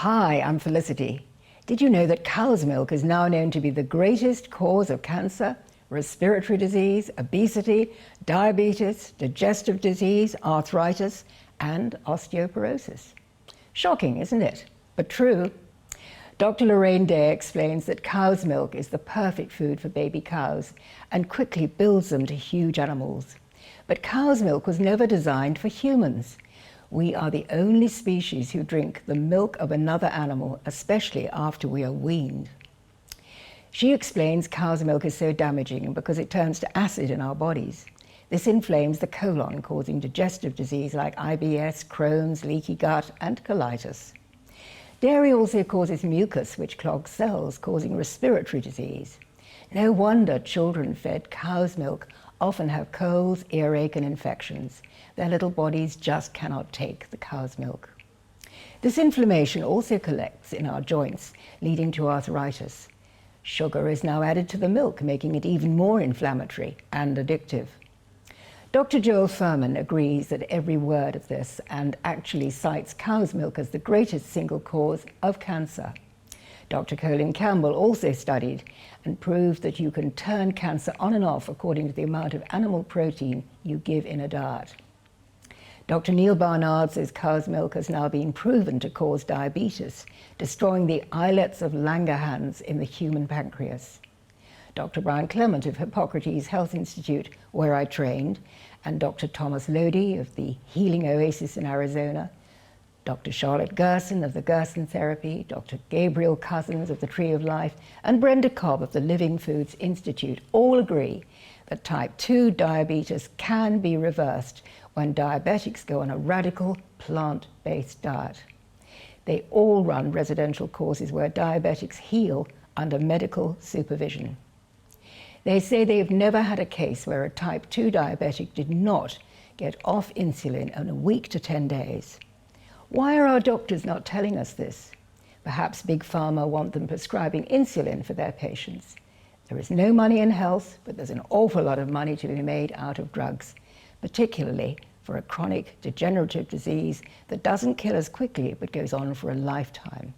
Hi, I'm Felicity. Did you know that cow's milk is now known to be the greatest cause of cancer, respiratory disease, obesity, diabetes, digestive disease, arthritis, and osteoporosis? Shocking, isn't it? But true. Dr. Lorraine Day explains that cow's milk is the perfect food for baby cows and quickly builds them to huge animals. But cow's milk was never designed for humans. We are the only species who drink the milk of another animal, especially after we are weaned. She explains cow's milk is so damaging because it turns to acid in our bodies. This inflames the colon, causing digestive disease like IBS, Crohn's, leaky gut, and colitis. Dairy also causes mucus, which clogs cells, causing respiratory disease. No wonder children fed cow's milk often have colds, earache, and infections. Their little bodies just cannot take the cow's milk. This inflammation also collects in our joints, leading to arthritis. Sugar is now added to the milk, making it even more inflammatory and addictive. Dr. Joel Fuhrman agrees that every word of this and actually cites cow's milk as the greatest single cause of cancer. Dr. Colin Campbell also studied and proved that you can turn cancer on and off according to the amount of animal protein you give in a diet. Dr. Neil Barnard says cow's milk has now been proven to cause diabetes, destroying the islets of Langerhans in the human pancreas. Dr. Brian Clement of Hippocrates Health Institute, where I trained, and Dr. Thomas Lodi of the Healing Oasis in Arizona, Dr. Charlotte Gerson of the Gerson Therapy, Dr. Gabriel Cousins of the Tree of Life, and Brenda Cobb of the Living Foods Institute all agree that type 2 diabetes can be reversed when diabetics go on a radical plant-based diet. They all run residential courses where diabetics heal under medical supervision. They say they have never had a case where a type 2 diabetic did not get off insulin in a week to 10 days. Why are our doctors not telling us this? Perhaps Big Pharma want them prescribing insulin for their patients. There is no money in health, but there's an awful lot of money to be made out of drugs, particularly for a chronic degenerative disease that doesn't kill us quickly but goes on for a lifetime.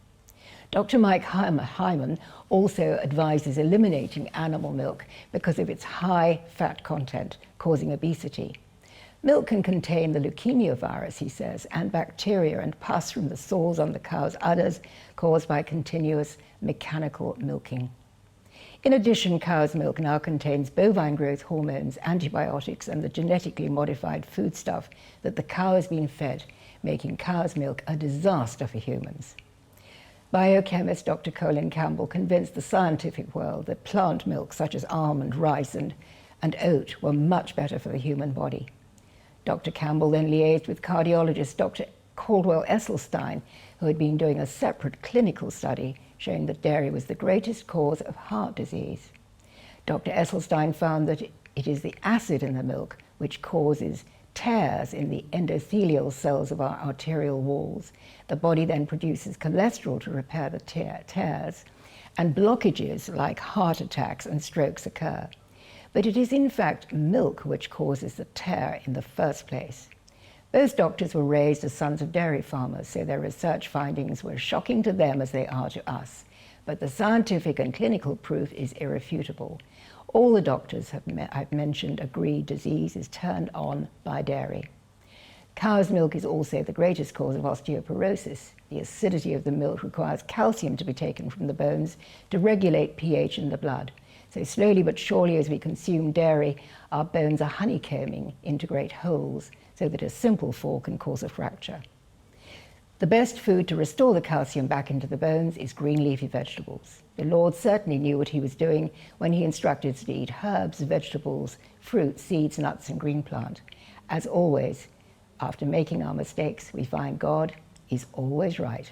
Dr. Mike Hyman also advises eliminating animal milk because of its high fat content, causing obesity. Milk can contain the leukemia virus, he says, and bacteria and pus from the sores on the cow's udders caused by continuous mechanical milking. In addition, cow's milk now contains bovine growth hormones, antibiotics, and the genetically modified foodstuff that the cow has been fed, making cow's milk a disaster for humans. Biochemist Dr. Colin Campbell convinced the scientific world that plant milks such as almond, rice, and oat were much better for the human body. Dr. Campbell then liaised with cardiologist Dr. Caldwell Esselstyn, who had been doing a separate clinical study showing that dairy was the greatest cause of heart disease. Dr. Esselstyn found that it is the acid in the milk which causes tears in the endothelial cells of our arterial walls. The body then produces cholesterol to repair the tears, and blockages like heart attacks and strokes occur. But it is in fact milk which causes the tear in the first place. Both doctors were raised as sons of dairy farmers, so their research findings were shocking to them as they are to us. But the scientific and clinical proof is irrefutable. All the doctors I've mentioned agree disease is turned on by dairy. Cow's milk is also the greatest cause of osteoporosis. The acidity of the milk requires calcium to be taken from the bones to regulate pH in the blood. So slowly but surely as we consume dairy, our bones are honeycombing into great holes so that a simple fall can cause a fracture. The best food to restore the calcium back into the bones is green leafy vegetables. The Lord certainly knew what he was doing when he instructed us to eat herbs, vegetables, fruit, seeds, nuts, and green plant. As always, after making our mistakes, we find God is always right.